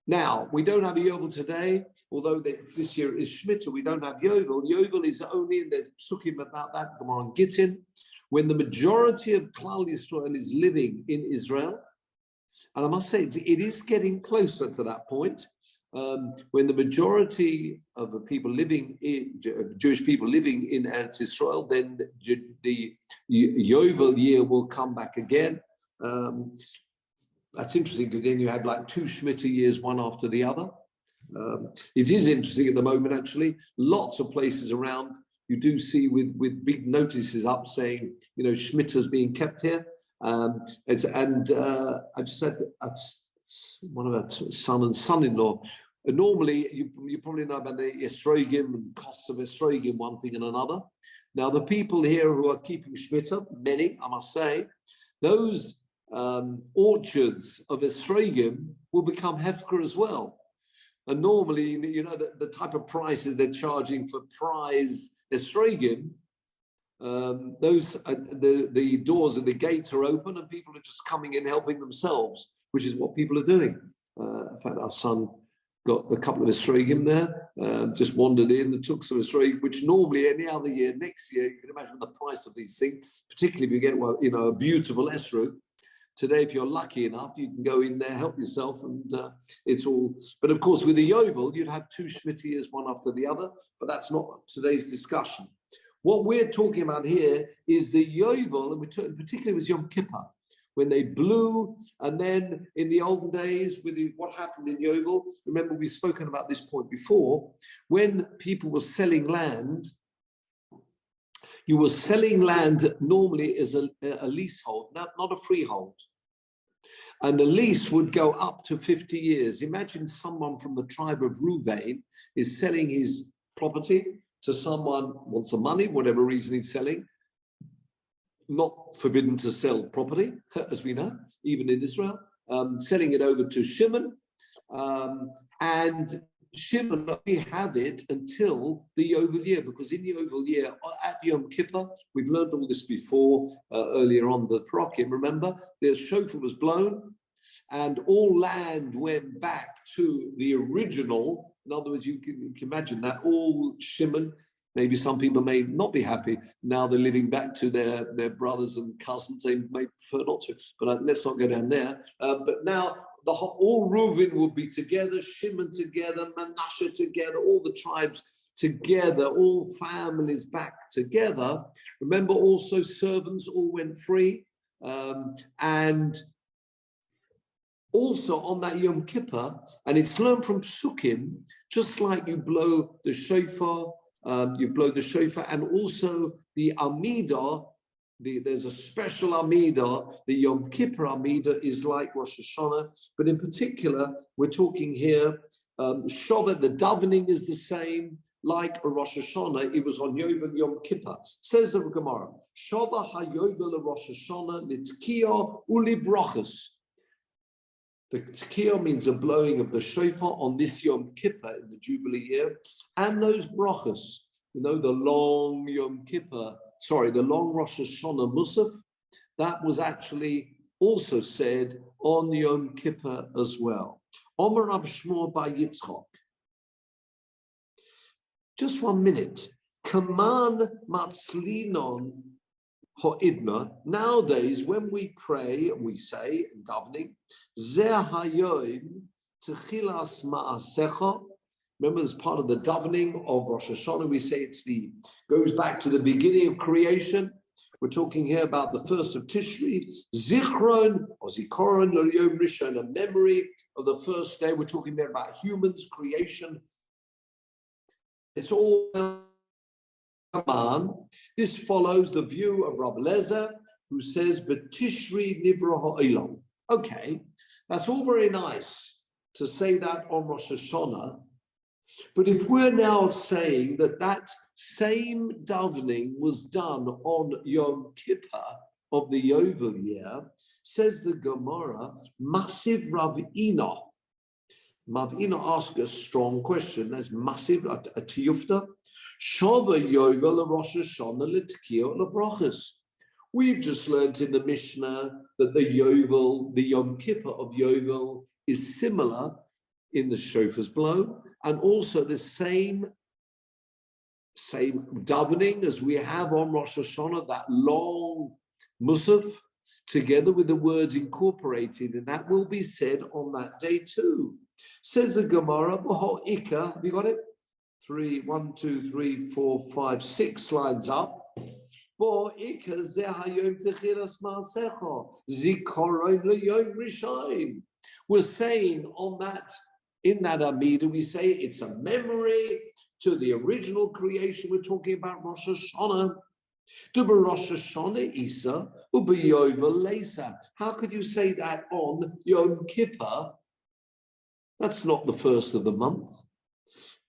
Now, we don't have a Yovel today, although this year is Shemitah, we don't have Yovel. Yovel is only in the Psukim about that, Gemara on Gittin, when the majority of Klal Yisrael is living in Israel. And I must say, it is getting closer to that point, when the majority of the people living in, Jewish people living in Eretz Israel, then the Yovel year will come back again. That's interesting, because then you have like two Shemitah years, one after the other. It is interesting at the moment, actually. Lots of places around you do see with big notices up saying, Shemitah's being kept here. I just said that's one of our son and son-in-law. Normally, you probably know about the Esrogim and costs of Esrogim, one thing and another. Now, the people here who are keeping Shemitah, many, I must say, those orchards of Esrogim will become Hefker as well. And normally, the type of prices they're charging for prize Esrogim, the doors and the gates are open and people are just coming in helping themselves, which is what people are doing. In fact, our son got a couple of Esrogim there, just wandered in and took some Esrogim, which normally any other year, next year, you can imagine the price of these things, particularly if you get a beautiful Esrog. Today, if you're lucky enough, you can go in there, help yourself, and it's all. But of course, with the Yovel, you'd have 2 Shemitah years, one after the other. But that's not today's discussion. What we're talking about here is the Yovel, and particularly with Yom Kippur, when they blew, and then in the olden days, with what happened in Yovel. Remember, we've spoken about this point before. When people were selling land, you were selling land normally as a leasehold, not a freehold. And the lease would go up to 50 years. Imagine someone from the tribe of Reuven is selling his property to someone who wants some money, whatever reason he's selling. Not forbidden to sell property, as we know, even in Israel. Selling it over to Shimon. And Shimon only have it until the Yovel year, because in the Yovel year, at Yom Kippur, we've learned all this before, earlier on the Parokim, remember? The shofar was blown, and all land went back to the original. In other words, you can imagine that all Shimon, maybe some people may not be happy. Now they're living back to their brothers and cousins. They may prefer not to, but let's not go down there. But now, all Reuven will be together, Shimon together, Manasseh together, all the tribes together, all families back together. Remember, also servants all went free, and also on that Yom Kippur, and it's learned from Psukim, just like you blow the shofar, and also the Amidah. There's a special Amidah. The Yom Kippur Amidah is like Rosh Hashanah, but in particular, we're talking here, Shabbat, the davening is the same, like a Rosh Hashanah, it was on Yom Kippur. Says the Gemara, Shabbat ha-yovel Rosh Hashanah l'tkiya uli brachas. The tkiya means a blowing of the shofar on this Yom Kippur in the Jubilee year, and those brachas, the long Yom Kippur, the long Rosh Hashanah Musaf, that was actually also said on Yom Kippur as well. Omer Rab Shmuel bar Yitzchok. Just 1 minute. Kaman matzlinon ho'idna. Nowadays, when we pray, we say in davening, Zeh hayoim techilas ma'asecha. Remember, as part of the davening of Rosh Hashanah, we say goes back to the beginning of creation. We're talking here about the 1st of Tishri, Zichron or Zikoron or Yom Rishon, a memory of the first day. We're talking there about humans, creation. It's all command. This follows the view of Rabbi Lezer, who says, "B'Tishri nivra ha'olam." Okay, that's all very nice to say that on Rosh Hashanah. But if we're now saying that same davening was done on Yom Kippur of the Yovel year, says the Gemara, massive Ravina. Ravina asks a strong question. There's massive, a tiyufta. Shava Yovel Rosh Hashanah l'tkiya l'brachas. We've just learned in the Mishnah that the Yom Kippur of Yovel is similar in the shofar's blow, and also the same davening as we have on Rosh Hashanah, that long musaf, together with the words incorporated, and that will be said on that day too. Says the Gemara, Ika, have you got it? 1, 2, 3, 4, 5, 6 lines up. We're saying on that, in that Amidah, we say it's a memory to the original creation. We're talking about Rosh Hashanah. To be Rosh Hashanah Isa, ubi Yovel Leisa. How could you say that on Yom Kippur? That's not the first of the month.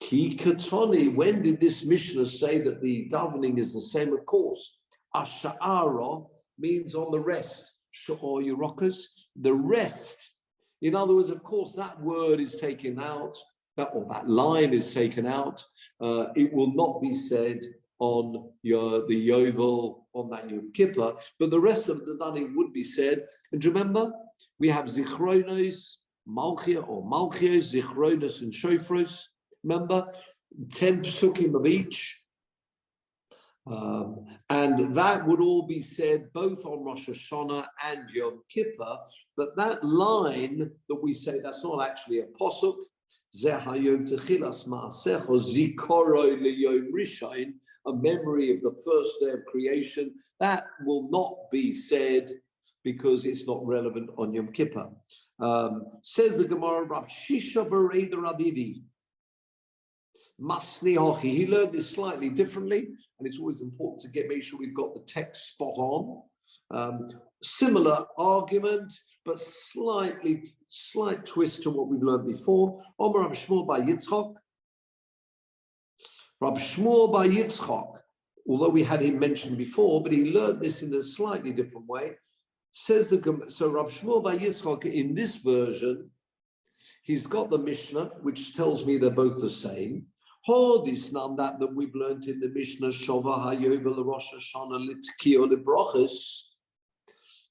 Ki Katoni, when did this Mishnah say that the davening is the same? Of course, Asha'ara means on the rest. Sha'or Yerokas, the rest. In other words, of course, that word is taken out, that line is taken out. It will not be said on the Yovel, on that Yom Kippur, but the rest of the davening would be said. And remember, we have Zichronos, Malchia or Malchios, Zichronos and Shofros. Remember, 10 psukim of each. And that would all be said both on Rosh Hashanah and Yom Kippur. But that line that we say, that's not actually a posuk. A memory of the first day of creation. That will not be said because it's not relevant on Yom Kippur. Says the Gemara, Rav Shisha Berei the Rabidi. Masni Hochi. He learned this slightly differently, and it's always important to make sure we've got the text spot on. Similar argument, but slight twist to what we've learned before. Omer Rav Shmuel by Yitzchak. Rav Shmuel by Yitzchak, although we had him mentioned before, but he learned this in a slightly different way. Says so Rav Shmuel by Yitzchak in this version, he's got the Mishnah, which tells me they're both the same. Hodisnam that we've learned in the Mishnah, Shova Hayovel Rosh Hashanah Litkio Librochus.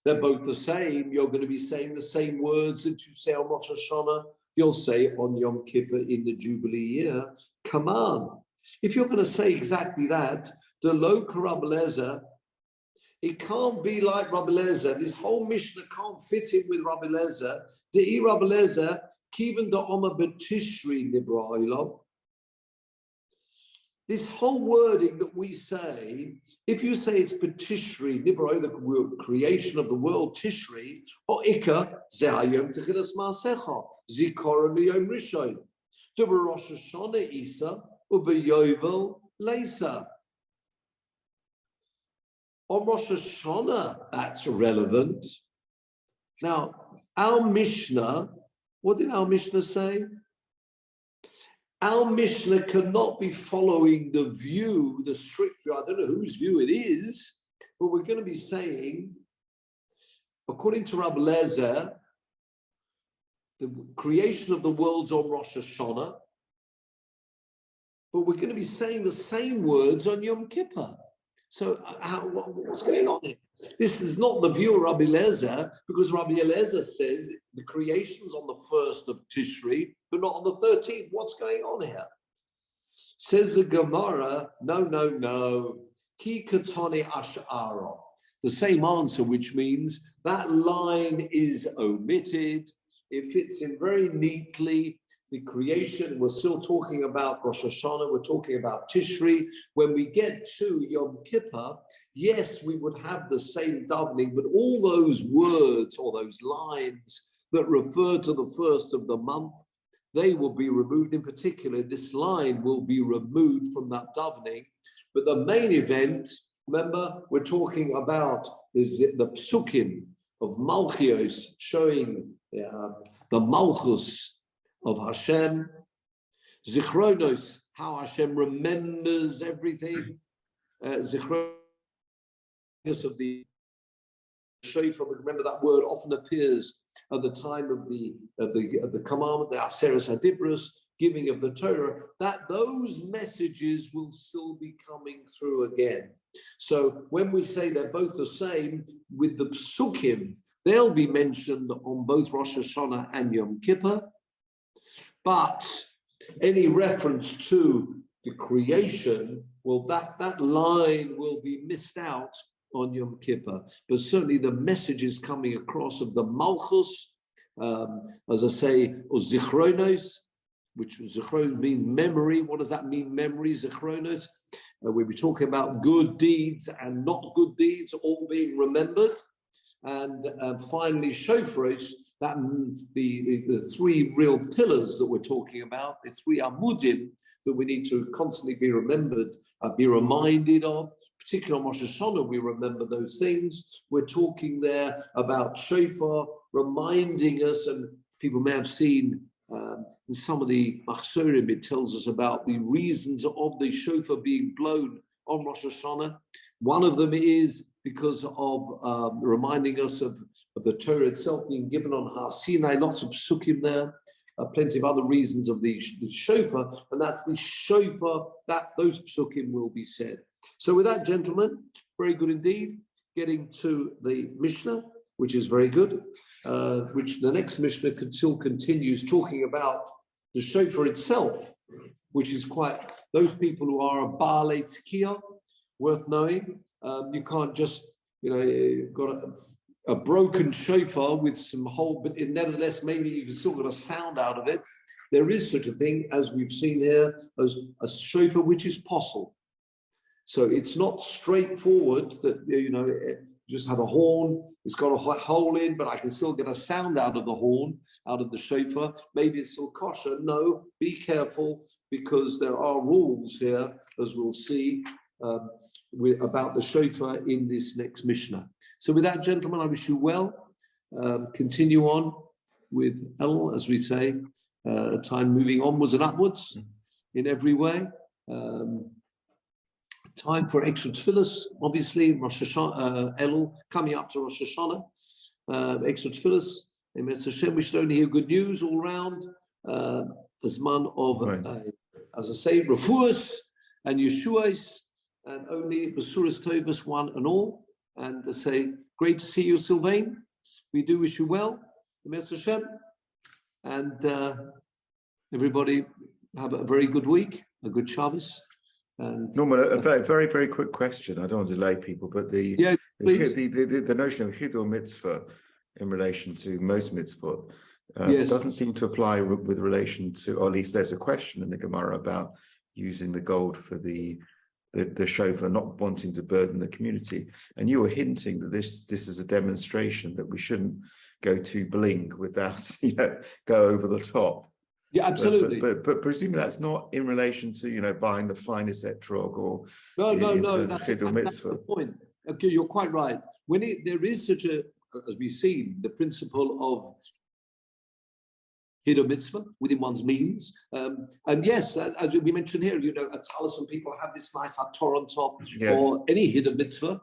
They're both the same. You're going to be saying the same words that you say on Rosh Hashanah. You'll say on Yom Kippur in the Jubilee year. Come on. If you're going to say exactly that, the lo Rabbi Eliezer, it can't be like Rabbi Eliezer. This whole Mishnah can't fit in with Rabbi Eliezer. De'i Rabbi Eliezer, kiven da Omer betishri nivra olam. This whole wording that we say, if you say it's betishri nivra, the creation of the world, tishri, or ikka zehayom techilas maasecha zikora miyom rishon. Duba Rosh Hashanah isa. Ubeyovel Leisa. On Rosh Hashanah, that's relevant. Now, our Mishnah, what did our Mishnah say? Our Mishnah cannot be following the view, the strict view. I don't know whose view it is, but we're going to be saying, according to Rabbi Eliezer, the creation of the world's on Rosh Hashanah. But we're going to be saying the same words on Yom Kippur. So what's going on here? This is not the view of Rabbi Eliezer, because Rabbi Eliezer says the creation's on the 1st of Tishri, but not on the 13th. What's going on here? Says the Gemara, no. Ki katoni ash'ara. The same answer, which means that line is omitted. It fits in very neatly. The creation, we're still talking about Rosh Hashanah, we're talking about Tishri. When we get to Yom Kippur, yes, we would have the same davening, but all those words or those lines that refer to the first of the month, they will be removed. In particular, this line will be removed from that davening. But the main event, remember, we're talking about the psukim of Malchios, showing the Malchus of Hashem, Zichronos, how Hashem remembers everything, Zichronos of the Shofar. Remember that word often appears at the time of the commandment, the Aseres Hadibros, giving of the Torah. That those messages will still be coming through again. So when we say they're both the same, with the psukim, they'll be mentioned on both Rosh Hashanah and Yom Kippur. But any reference to the creation, well, that line will be missed out on Yom Kippur. But certainly the message is coming across of the Malchus, as I say, or Zichronos, which Zichron means memory. What does that mean, memory, Zichronos? We'll be talking about good deeds and not good deeds, all being remembered. And finally, Shofaros, that the three real pillars that we're talking about, the three amudim that we need to constantly be remembered, be reminded of. Particularly on Rosh Hashanah, we remember those things. We're talking there about shofar, reminding us, and people may have seen in some of the machzorim, it tells us about the reasons of the shofar being blown on Rosh Hashanah. One of them is because of reminding us of the Torah itself being given on Har Sinai, lots of psukim there, plenty of other reasons of the shofar, and that's the shofar that those psukim will be said. So with that, gentlemen, very good indeed, getting to the Mishnah, which is very good, which the next Mishnah still continues talking about the shofar itself, which is quite, those people who are a Baalei Tekiah, worth knowing. You can't just, you've got a broken shofar with some hole, but nevertheless, maybe you can still get a sound out of it. There is such a thing, as we've seen here, as a shofar which is possible. So it's not straightforward that, it just have a horn, it's got a hole in, but I can still get a sound out of the horn, out of the shofar. Maybe it's still kosher. No, be careful, because there are rules here, as we'll see, about the shofar in this next Mishnah. So with that, gentlemen, I wish you well. Continue on with El, as we say, a time moving onwards and upwards in every way. Time for extra tefillas, obviously, Rosh Hashanah, Elul, coming up to Rosh Hashanah, extra tefillas. Amen. Hashem, we should only hear good news all around. As man of, as I say, refuahs and Yeshuas, and only Basuras Tovas, one and all. And to say, great to see you, Sylvain. We do wish you well, Amen. Hashem. And everybody have a very good week, a good Shabbos. And Norman, a very, very quick question. I don't want to delay people, but the notion of Hidur mitzvah in relation to most mitzvot doesn't seem to apply with relation to, or at least there's a question in the Gemara about using the gold for the shofar, not wanting to burden the community. And you were hinting that this is a demonstration that we shouldn't go too bling with that, go over the top. Yeah, absolutely. But presumably that's not in relation to buying the finest etrog or no. That's the point. Okay, you're quite right. When there is such a, as we've seen, the principle of Hidur mitzvah within one's means, and yes, as we mentioned here, a talus, and people have this nice Torah on top, or any Hidur mitzvah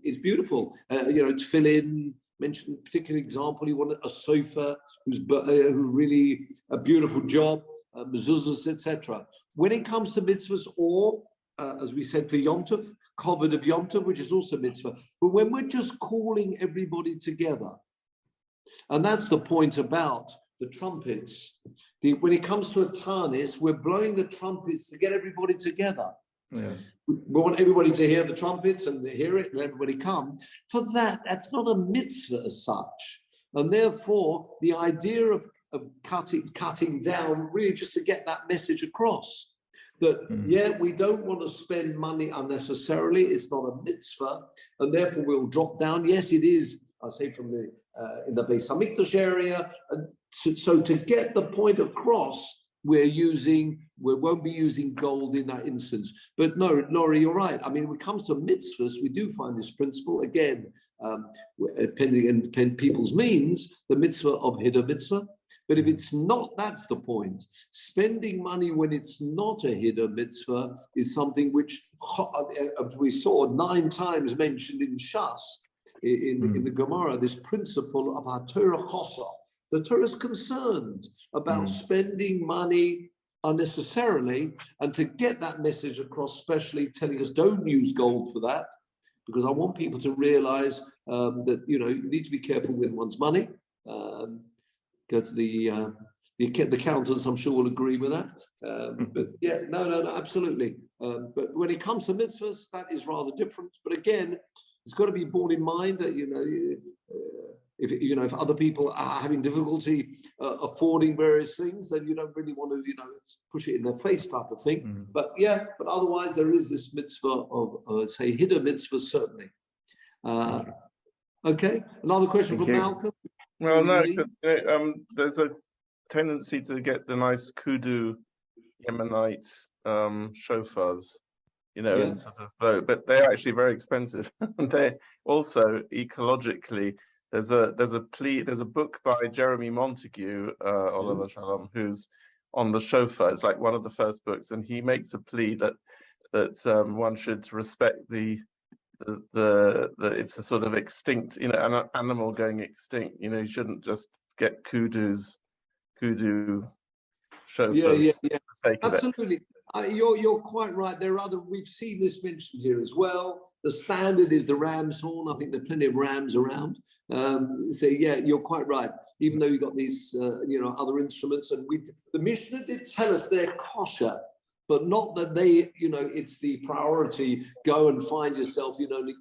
is beautiful. Tefillin. Mentioned a particular example, you want a sofa who really a beautiful job, mezuzahs, etc. When it comes to mitzvahs, or as we said for Yom Tov, covered of Yom Tov, which is also mitzvah, but when we're just calling everybody together, and that's the point about the trumpets. When it comes to a tanis, we're blowing the trumpets to get everybody together. Yeah. We want everybody to hear the trumpets and hear it, and everybody come. For that's not a mitzvah as such. And therefore, the idea of cutting down, really just to get that message across. That, we don't want to spend money unnecessarily. It's not a mitzvah. And therefore, we'll drop down. Yes, it is, I say, from the in the Beis Hamikdash area. And so to get the point across, we won't be using gold in that instance. But no, Laurie, you're right. I mean, when it comes to mitzvahs, we do find this principle, again, depending on people's means, the mitzvah of Hidur mitzvah. But if it's not, that's the point. Spending money when it's not a Hidur mitzvah is something which, as we saw 9 times mentioned in Shas, in the Gemara, this principle of HaTorah Chosa. The Torah is concerned about spending money unnecessarily, and to get that message across, especially telling us don't use gold for that, because I want people to realize that you need to be careful with one's money. Go to the accountants, I'm sure will agree with that. But yeah, no, absolutely. But when it comes to mitzvahs, that is rather different. But again, it's got to be borne in mind that if other people are having difficulty affording various things, then you don't really want to push it in their face type of thing. But otherwise there is this mitzvah of say Hidur mitzvah, certainly. Okay, another question from Malcolm. Well, no, because there's a tendency to get the nice kudu Yemenite shofars, and sort of float, but they're actually very expensive. And they're also ecologically. There's a book by Jeremy Montague, Oliver Shalom, who's on the shofar. It's like one of the first books, and he makes a plea that one should respect the it's a sort of extinct, an animal going extinct. You shouldn't just get kudu shofars for the sake of absolutely. You're quite right. We've seen this mentioned here as well. The standard is the ram's horn. I think there are plenty of rams around. So yeah, you're quite right. Even though you've got these, other instruments, and the Mishnah did tell us they're kosher. but not that they, it's the priority. Go and find yourself, an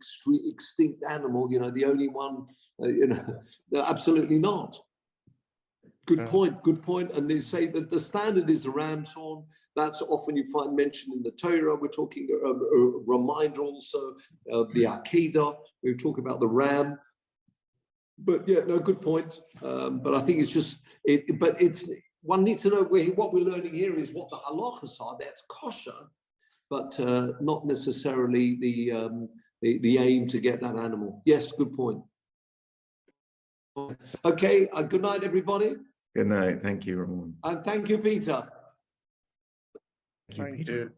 extinct animal, the only one, no, absolutely not. Good point. And they say that the standard is the ram's horn. That's often you find mentioned in the Torah. We're talking a reminder also of the Akedah. We talk about the ram. But yeah, no, good point. But I think it's just, one needs to know what we're learning here is what the halachas are. That's kosher, but not necessarily the aim to get that animal. Yes, good point. Okay, good night, everybody. Good night. Thank you, Ramon. And thank you, Peter. Thank you.